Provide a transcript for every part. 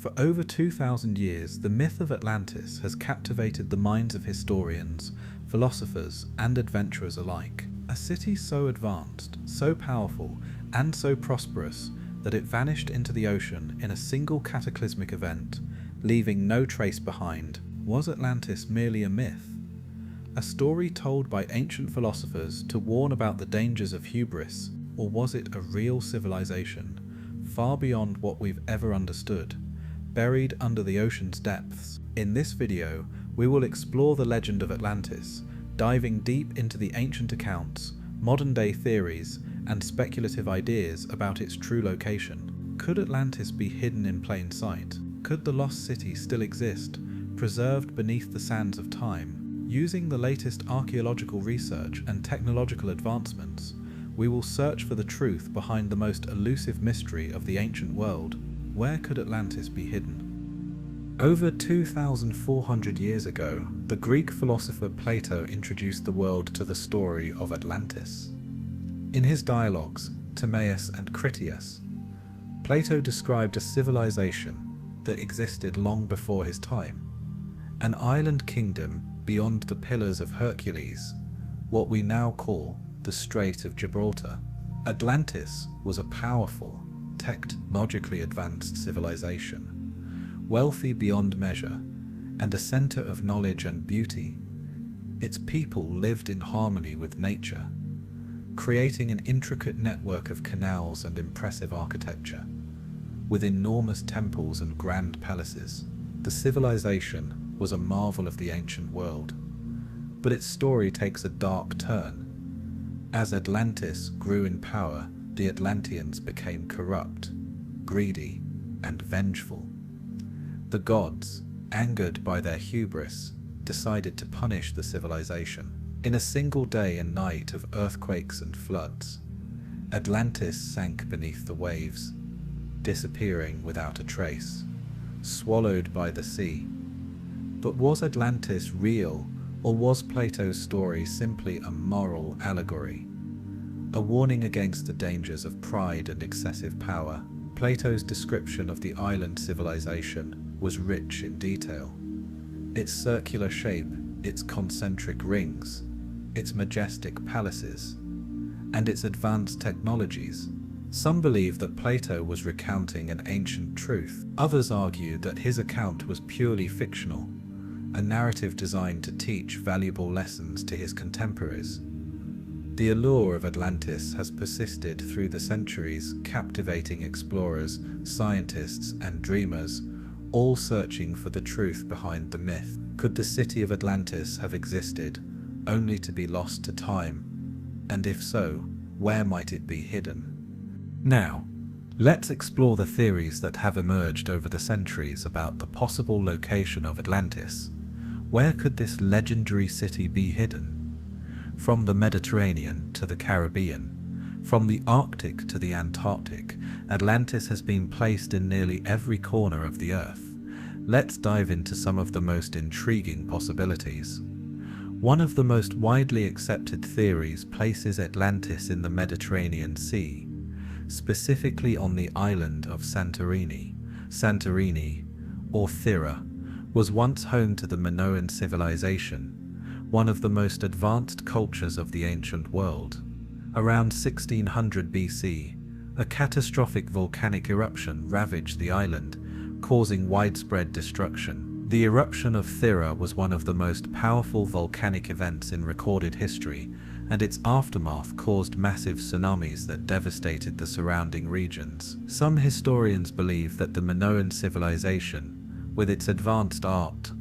For over 2,000 years, the myth of Atlantis has captivated the minds of historians, philosophers, and adventurers alike. A city so advanced, so powerful, and so prosperous that it vanished into the ocean in a single cataclysmic event, leaving no trace behind. Was Atlantis merely a myth? A story told by ancient philosophers to warn about the dangers of hubris, or was it a real civilization, far beyond what we've ever understood, buried under the ocean's depths? In this video, we will explore the legend of Atlantis, diving deep into the ancient accounts, modern-day theories, and speculative ideas about its true location. Could Atlantis be hidden in plain sight? Could the lost city still exist, preserved beneath the sands of time? Using the latest archaeological research and technological advancements, we will search for the truth behind the most elusive mystery of the ancient world. Where could Atlantis be hidden? Over 2,400 years ago, the Greek philosopher Plato introduced the world to the story of Atlantis. In his dialogues, Timaeus and Critias, Plato described a civilization that existed long before his time, an island kingdom beyond the Pillars of Hercules, what we now call the Strait of Gibraltar. Atlantis was a powerful, technologically advanced civilization, wealthy beyond measure, and a center of knowledge and beauty. Its people lived in harmony with nature, creating an intricate network of canals and impressive architecture. With enormous temples and grand palaces, the civilization was a marvel of the ancient world. But its story takes a dark turn. As Atlantis grew in power, the Atlanteans became corrupt, greedy, and vengeful. The gods, angered by their hubris, decided to punish the civilization. In a single day and night of earthquakes and floods, Atlantis sank beneath the waves, disappearing without a trace, swallowed by the sea. But was Atlantis real, or was Plato's story simply a moral allegory? A warning against the dangers of pride and excessive power. Plato's description of the island civilization was rich in detail. Its circular shape, its concentric rings, its majestic palaces, and its advanced technologies. Some believe that Plato was recounting an ancient truth. Others argue that his account was purely fictional, a narrative designed to teach valuable lessons to his contemporaries. The allure of Atlantis has persisted through the centuries, captivating explorers, scientists, and dreamers, all searching for the truth behind the myth. Could the city of Atlantis have existed, only to be lost to time? And if so, where might it be hidden? Now, let's explore the theories that have emerged over the centuries about the possible location of Atlantis. Where could this legendary city be hidden? From the Mediterranean to the Caribbean, from the Arctic to the Antarctic, Atlantis has been placed in nearly every corner of the Earth. Let's dive into some of the most intriguing possibilities. One of the most widely accepted theories places Atlantis in the Mediterranean Sea, specifically on the island of Santorini. Santorini, or Thera, was once home to the Minoan civilization, one of the most advanced cultures of the ancient world. Around 1600 BC, a catastrophic volcanic eruption ravaged the island, causing widespread destruction. The eruption of Thera was one of the most powerful volcanic events in recorded history, and its aftermath caused massive tsunamis that devastated the surrounding regions. Some historians believe that the Minoan civilization, with its advanced art,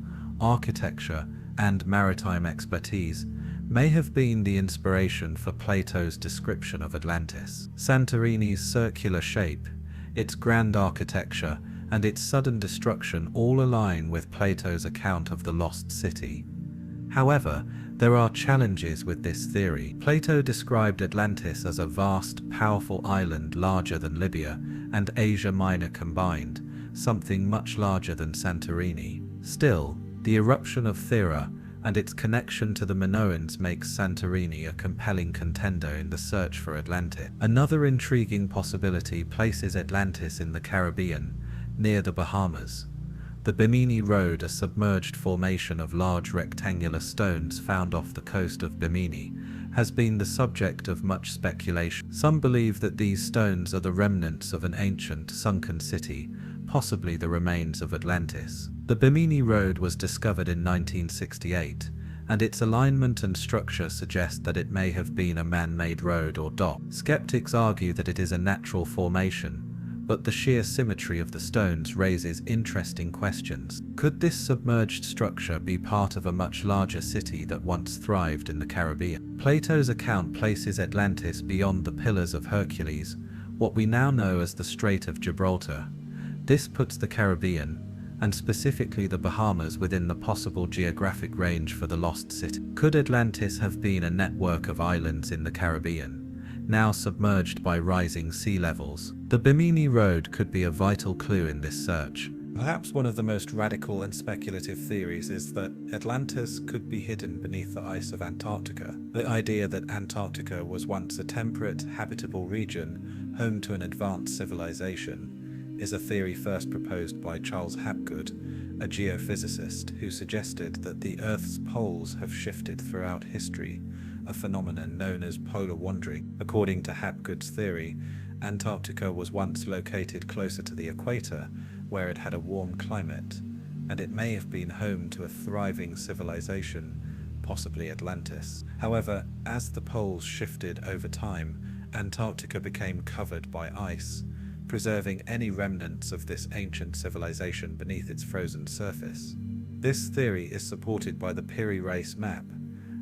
architecture, and maritime expertise, may have been the inspiration for Plato's description of Atlantis. Santorini's circular shape, its grand architecture, and its sudden destruction all align with Plato's account of the lost city. However, there are challenges with this theory. Plato described Atlantis as a vast, powerful island larger than Libya and Asia Minor combined, something much larger than Santorini. Still, the eruption of Thera and its connection to the Minoans makes Santorini a compelling contender in the search for Atlantis. Another intriguing possibility places Atlantis in the Caribbean, near the Bahamas. The Bimini Road, a submerged formation of large rectangular stones found off the coast of Bimini, has been the subject of much speculation. Some believe that these stones are the remnants of an ancient, sunken city, possibly the remains of Atlantis. The Bimini Road was discovered in 1968, and its alignment and structure suggest that it may have been a man-made road or dock. Skeptics argue that it is a natural formation, but the sheer symmetry of the stones raises interesting questions. Could this submerged structure be part of a much larger city that once thrived in the Caribbean? Plato's account places Atlantis beyond the Pillars of Hercules, what we now know as the Strait of Gibraltar. This puts the Caribbean, and specifically the Bahamas, within the possible geographic range for the lost city. Could Atlantis have been a network of islands in the Caribbean, now submerged by rising sea levels? The Bimini Road could be a vital clue in this search. Perhaps one of the most radical and speculative theories is that Atlantis could be hidden beneath the ice of Antarctica. The idea that Antarctica was once a temperate, habitable region, home to an advanced civilization, is a theory first proposed by Charles Hapgood, a geophysicist who suggested that the Earth's poles have shifted throughout history, a phenomenon known as polar wandering. According to Hapgood's theory, Antarctica was once located closer to the equator, where it had a warm climate, and it may have been home to a thriving civilization, possibly Atlantis. However, as the poles shifted over time, Antarctica became covered by ice, preserving any remnants of this ancient civilization beneath its frozen surface. This theory is supported by the Piri Reis map,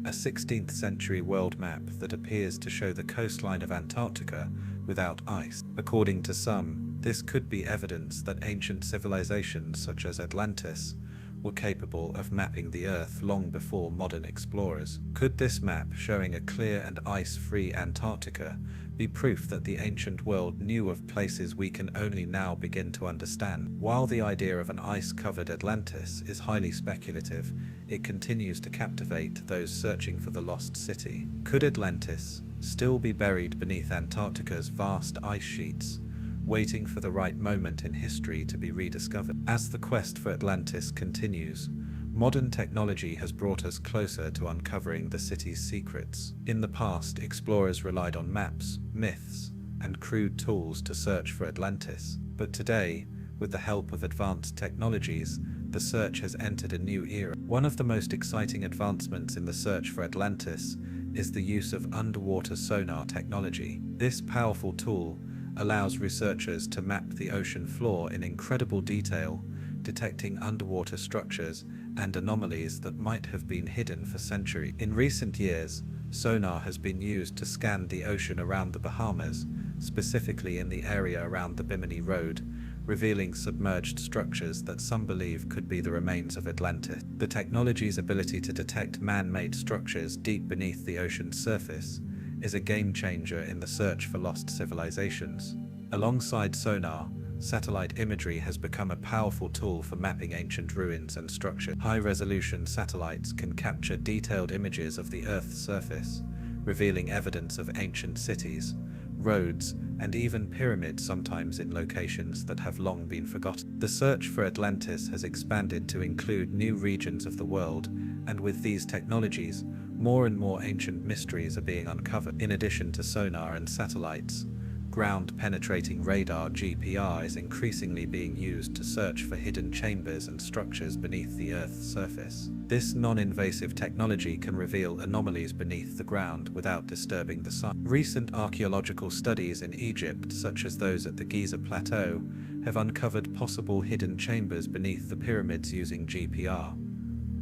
a 16th century world map that appears to show the coastline of Antarctica without ice. According to some, this could be evidence that ancient civilizations such as Atlantis were capable of mapping the Earth long before modern explorers. Could this map, showing a clear and ice-free Antarctica, be proof that the ancient world knew of places we can only now begin to understand? While the idea of an ice-covered Atlantis is highly speculative, it continues to captivate those searching for the lost city. Could Atlantis still be buried beneath Antarctica's vast ice sheets, waiting for the right moment in history to be rediscovered? As the quest for Atlantis continues, modern technology has brought us closer to uncovering the city's secrets. In the past, explorers relied on maps, myths, and crude tools to search for Atlantis. But today, with the help of advanced technologies, the search has entered a new era. One of the most exciting advancements in the search for Atlantis is the use of underwater sonar technology. This powerful tool allows researchers to map the ocean floor in incredible detail, detecting underwater structures and anomalies that might have been hidden for centuries. In recent years, sonar has been used to scan the ocean around the Bahamas, specifically in the area around the Bimini Road, revealing submerged structures that some believe could be the remains of Atlantis. The technology's ability to detect man-made structures deep beneath the ocean's surface is a game-changer in the search for lost civilizations. Alongside sonar, satellite imagery has become a powerful tool for mapping ancient ruins and structures. High-resolution satellites can capture detailed images of the Earth's surface, revealing evidence of ancient cities, roads, and even pyramids, sometimes in locations that have long been forgotten. The search for Atlantis has expanded to include new regions of the world, and with these technologies, more and more ancient mysteries are being uncovered. In addition to sonar and satellites, ground-penetrating radar (GPR) is increasingly being used to search for hidden chambers and structures beneath the Earth's surface. This non-invasive technology can reveal anomalies beneath the ground without disturbing the sun. Recent archaeological studies in Egypt, such as those at the Giza Plateau, have uncovered possible hidden chambers beneath the pyramids using GPR.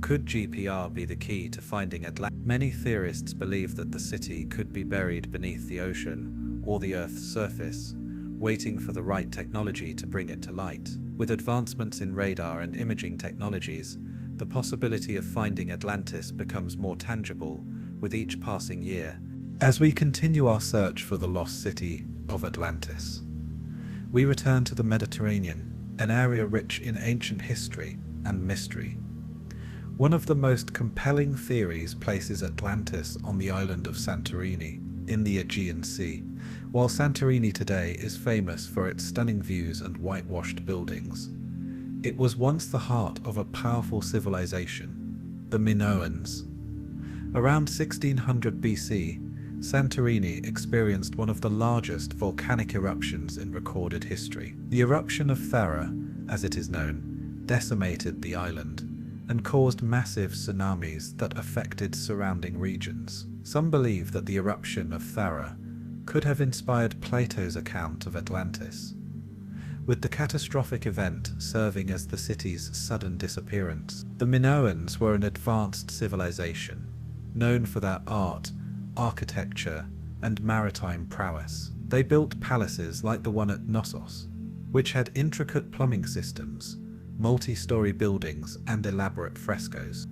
Could GPR be the key to finding Atlantis? Many theorists believe that the city could be buried beneath the ocean or the Earth's surface, waiting for the right technology to bring it to light. With advancements in radar and imaging technologies, the possibility of finding Atlantis becomes more tangible with each passing year. As we continue our search for the lost city of Atlantis, we return to the Mediterranean, an area rich in ancient history and mystery. One of the most compelling theories places Atlantis on the island of Santorini, in the Aegean Sea, while Santorini today is famous for its stunning views and whitewashed buildings. It was once the heart of a powerful civilization, the Minoans. Around 1600 BC, Santorini experienced one of the largest volcanic eruptions in recorded history. The eruption of Thera, as it is known, decimated the island and caused massive tsunamis that affected surrounding regions. Some believe that the eruption of Thera could have inspired Plato's account of Atlantis, with the catastrophic event serving as the city's sudden disappearance. The Minoans were an advanced civilization, known for their art, architecture, and maritime prowess. They built palaces like the one at Knossos, which had intricate plumbing systems, multi-story buildings, and elaborate frescoes.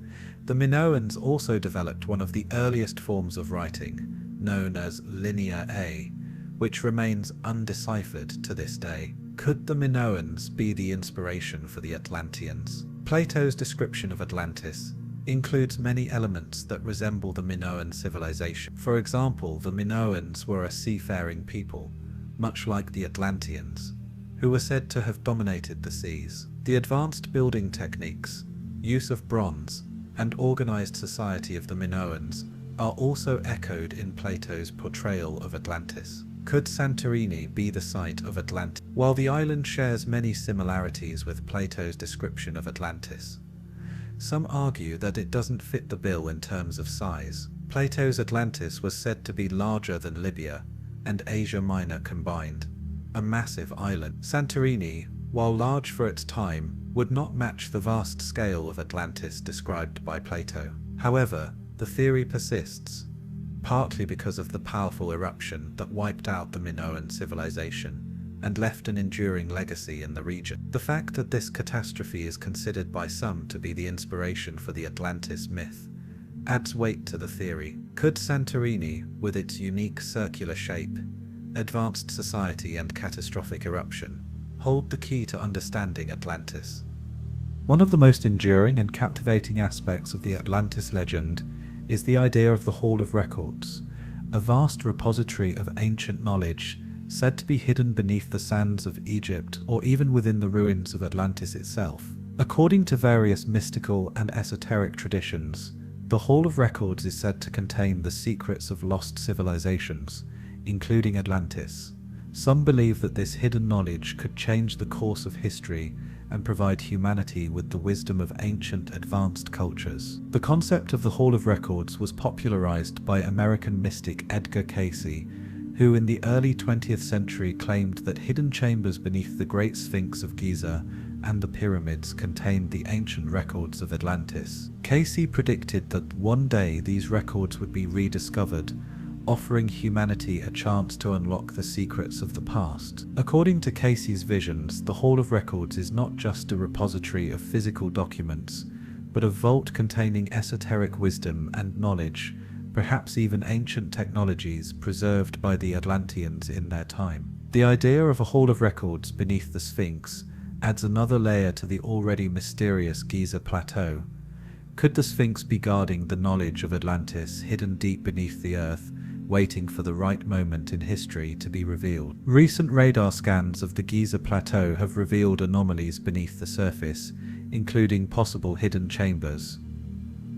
The Minoans also developed one of the earliest forms of writing, known as Linear A, which remains undeciphered to this day. Could the Minoans be the inspiration for the Atlanteans? Plato's description of Atlantis includes many elements that resemble the Minoan civilization. For example, the Minoans were a seafaring people, much like the Atlanteans, who were said to have dominated the seas. The advanced building techniques, use of bronze, and organized society of the Minoans are also echoed in Plato's portrayal of Atlantis. Could Santorini be the site of Atlantis? While the island shares many similarities with Plato's description of Atlantis, some argue that it doesn't fit the bill in terms of size. Plato's Atlantis was said to be larger than Libya and Asia Minor combined, a massive island. Santorini, while large for its time, would not match the vast scale of Atlantis described by Plato. However, the theory persists, partly because of the powerful eruption that wiped out the Minoan civilization and left an enduring legacy in the region. The fact that this catastrophe is considered by some to be the inspiration for the Atlantis myth adds weight to the theory. Could Santorini, with its unique circular shape, advanced society, and catastrophic eruption, hold the key to understanding Atlantis? One of the most enduring and captivating aspects of the Atlantis legend is the idea of the Hall of Records, a vast repository of ancient knowledge said to be hidden beneath the sands of Egypt or even within the ruins of Atlantis itself. According to various mystical and esoteric traditions, the Hall of Records is said to contain the secrets of lost civilizations, including Atlantis. Some believe that this hidden knowledge could change the course of history and provide humanity with the wisdom of ancient advanced cultures. The concept of the Hall of Records was popularized by American mystic Edgar Cayce, who in the early 20th century claimed that hidden chambers beneath the Great Sphinx of Giza and the pyramids contained the ancient records of Atlantis. Cayce predicted that one day these records would be rediscovered, offering humanity a chance to unlock the secrets of the past. According to Cayce's visions, the Hall of Records is not just a repository of physical documents, but a vault containing esoteric wisdom and knowledge, perhaps even ancient technologies preserved by the Atlanteans in their time. The idea of a Hall of Records beneath the Sphinx adds another layer to the already mysterious Giza Plateau. Could the Sphinx be guarding the knowledge of Atlantis hidden deep beneath the earth, waiting for the right moment in history to be revealed? Recent radar scans of the Giza Plateau have revealed anomalies beneath the surface, including possible hidden chambers.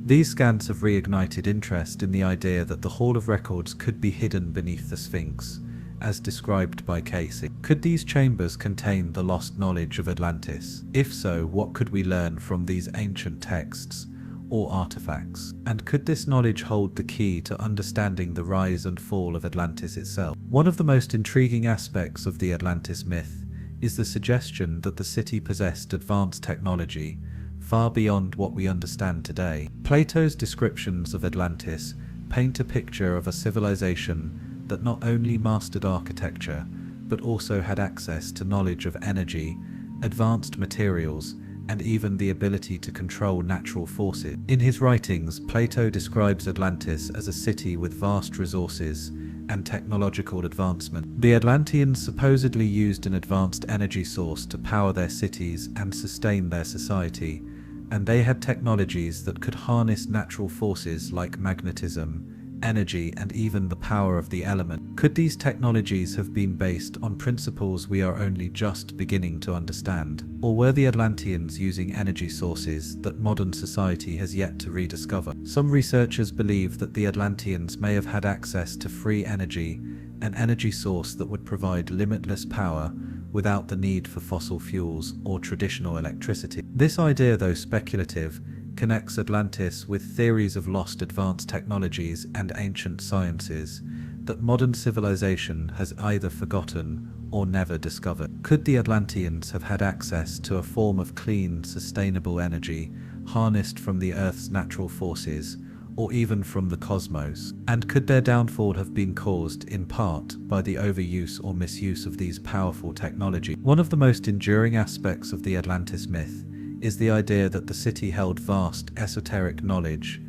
These scans have reignited interest in the idea that the Hall of Records could be hidden beneath the Sphinx, as described by Cayce. Could these chambers contain the lost knowledge of Atlantis? If so, what could we learn from these ancient texts or artifacts? And could this knowledge hold the key to understanding the rise and fall of Atlantis itself? One of the most intriguing aspects of the Atlantis myth is the suggestion that the city possessed advanced technology far beyond what we understand today. Plato's descriptions of Atlantis paint a picture of a civilization that not only mastered architecture, but also had access to knowledge of energy, advanced materials, and even the ability to control natural forces. In his writings, Plato describes Atlantis as a city with vast resources and technological advancement. The Atlanteans supposedly used an advanced energy source to power their cities and sustain their society, and they had technologies that could harness natural forces like magnetism, energy, and even the power of the element. Could these technologies have been based on principles we are only just beginning to understand? Or were the Atlanteans using energy sources that modern society has yet to rediscover? Some researchers believe that the Atlanteans may have had access to free energy, an energy source that would provide limitless power without the need for fossil fuels or traditional electricity. This idea, though speculative, connects Atlantis with theories of lost advanced technologies and ancient sciences that modern civilization has either forgotten or never discovered. Could the Atlanteans have had access to a form of clean, sustainable energy harnessed from the Earth's natural forces, or even from the cosmos? And could their downfall have been caused in part by the overuse or misuse of these powerful technologies? One of the most enduring aspects of the Atlantis myth is the idea that the city held vast esoteric knowledge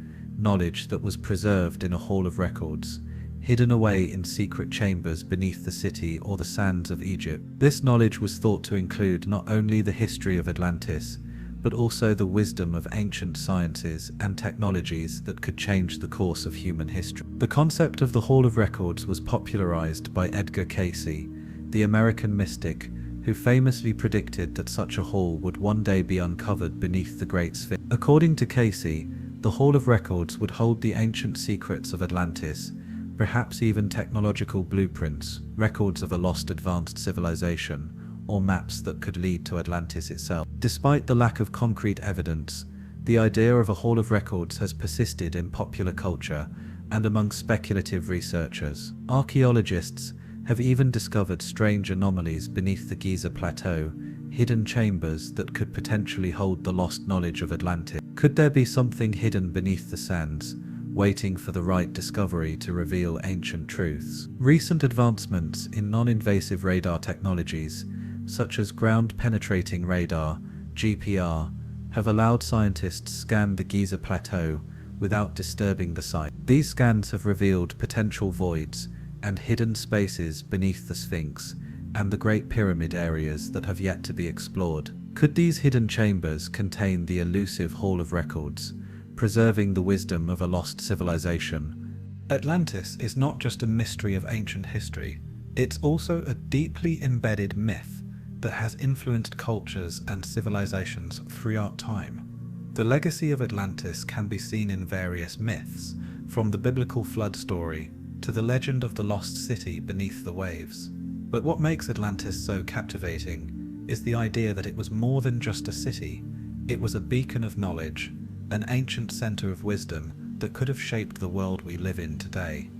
that was preserved in a hall of records, hidden away in secret chambers beneath the city or the sands of Egypt. This knowledge was thought to include not only the history of Atlantis, but also the wisdom of ancient sciences and technologies that could change the course of human history. The concept of the Hall of Records was popularized by Edgar Cayce, the American mystic, who famously predicted that such a hall would one day be uncovered beneath the Great Sphinx. According to Cayce, the Hall of Records would hold the ancient secrets of Atlantis, perhaps even technological blueprints, records of a lost advanced civilization, or maps that could lead to Atlantis itself. Despite the lack of concrete evidence, the idea of a Hall of Records has persisted in popular culture and among speculative researchers. Archaeologists have even discovered strange anomalies beneath the Giza Plateau, hidden chambers that could potentially hold the lost knowledge of Atlantis. Could there be something hidden beneath the sands, waiting for the right discovery to reveal ancient truths? Recent advancements in non-invasive radar technologies, such as ground-penetrating radar, GPR, have allowed scientists to scan the Giza Plateau without disturbing the site. These scans have revealed potential voids and hidden spaces beneath the Sphinx and the Great Pyramid areas that have yet to be explored. Could these hidden chambers contain the elusive Hall of Records, preserving the wisdom of a lost civilization? Atlantis is not just a mystery of ancient history, it's also a deeply embedded myth that has influenced cultures and civilizations throughout time. The legacy of Atlantis can be seen in various myths, from the biblical flood story to the legend of the lost city beneath the waves. But what makes Atlantis so captivating is the idea that it was more than just a city. It was a beacon of knowledge, an ancient center of wisdom that could have shaped the world we live in today.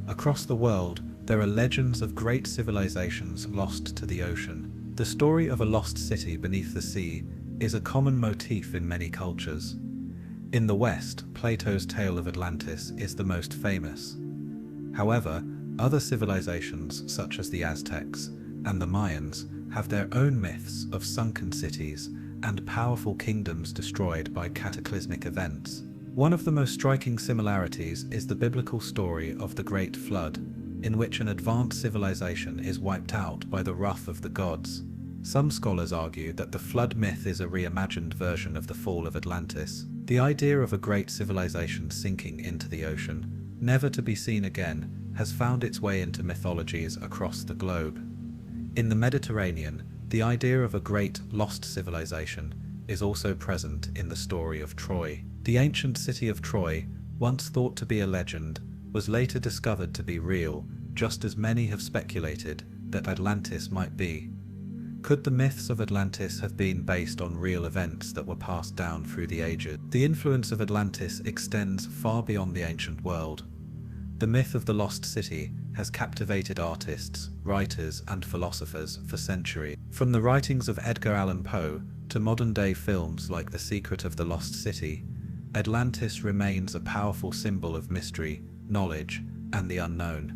Across the world, there are legends of great civilizations lost to the ocean. The story of a lost city beneath the sea is a common motif in many cultures. In the West, Plato's tale of Atlantis is the most famous. However, other civilizations such as the Aztecs and the Mayans have their own myths of sunken cities and powerful kingdoms destroyed by cataclysmic events. One of the most striking similarities is the biblical story of the Great Flood, in which an advanced civilization is wiped out by the wrath of the gods. Some scholars argue that the flood myth is a reimagined version of the fall of Atlantis. The idea of a great civilization sinking into the ocean, never to be seen again, has found its way into mythologies across the globe. In the Mediterranean, the idea of a great lost civilization is also present in the story of Troy. The ancient city of Troy, once thought to be a legend, was later discovered to be real, just as many have speculated that Atlantis might be. Could the myths of Atlantis have been based on real events that were passed down through the ages? The influence of Atlantis extends far beyond the ancient world. The myth of the lost city has captivated artists, writers, and philosophers for centuries. From the writings of Edgar Allan Poe to modern-day films like The Secret of the Lost City, Atlantis remains a powerful symbol of mystery, knowledge, and the unknown.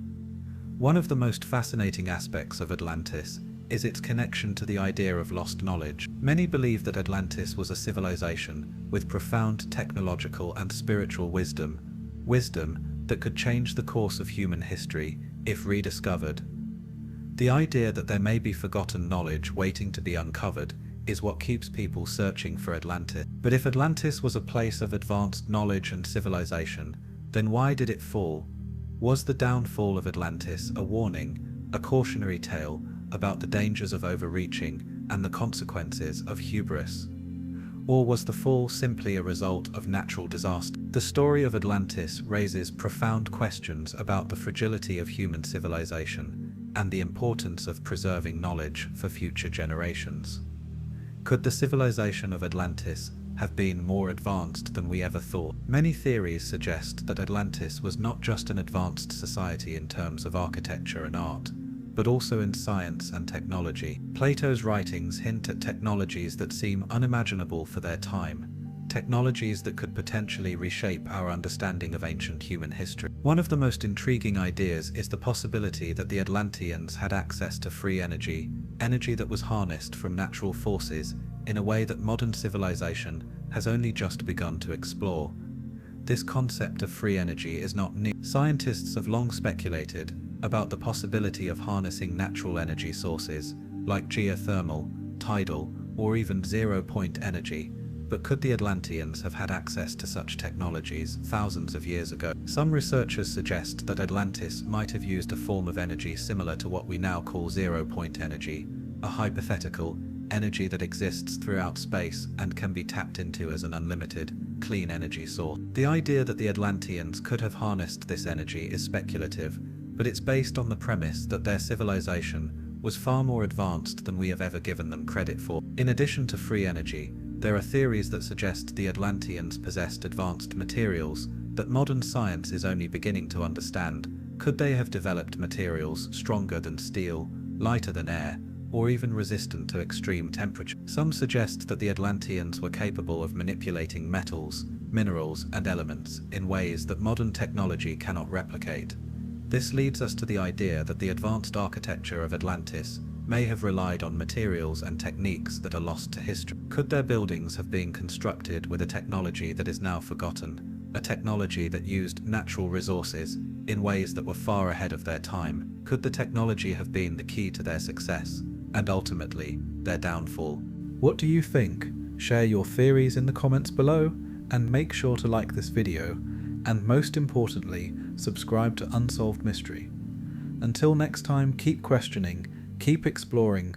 One of the most fascinating aspects of Atlantis is its connection to the idea of lost knowledge. Many believe that Atlantis was a civilization with profound technological and spiritual wisdom that could change the course of human history if rediscovered. The idea that there may be forgotten knowledge waiting to be uncovered is what keeps people searching for Atlantis. But if Atlantis was a place of advanced knowledge and civilization, then why did it fall? Was the downfall of Atlantis a warning, a cautionary tale about the dangers of overreaching and the consequences of hubris? Or was the fall simply a result of natural disaster? The story of Atlantis raises profound questions about the fragility of human civilization and the importance of preserving knowledge for future generations. Could the civilization of Atlantis have been more advanced than we ever thought? Many theories suggest that Atlantis was not just an advanced society in terms of architecture and art, but also in science and technology. Plato's writings hint at technologies that seem unimaginable for their time, technologies that could potentially reshape our understanding of ancient human history. One of the most intriguing ideas is the possibility that the Atlanteans had access to free energy, energy that was harnessed from natural forces in a way that modern civilization has only just begun to explore. This concept of free energy is not new. Scientists have long speculated about the possibility of harnessing natural energy sources like geothermal, tidal, or even zero-point energy. But could the Atlanteans have had access to such technologies thousands of years ago? Some researchers suggest that Atlantis might have used a form of energy similar to what we now call zero-point energy, a hypothetical energy that exists throughout space and can be tapped into as an unlimited, clean energy source. The idea that the Atlanteans could have harnessed this energy is speculative, but it's based on the premise that their civilization was far more advanced than we have ever given them credit for. In addition to free energy, there are theories that suggest the Atlanteans possessed advanced materials that modern science is only beginning to understand. Could they have developed materials stronger than steel, lighter than air, or even resistant to extreme temperature? Some suggest that the Atlanteans were capable of manipulating metals, minerals, and elements in ways that modern technology cannot replicate. This leads us to the idea that the advanced architecture of Atlantis may have relied on materials and techniques that are lost to history. Could their buildings have been constructed with a technology that is now forgotten, a technology that used natural resources in ways that were far ahead of their time? Could the technology have been the key to their success, and ultimately, their downfall? What do you think? Share your theories in the comments below, and make sure to like this video, and most importantly, subscribe to Unsolved Mystery. Until next time, keep questioning, keep exploring,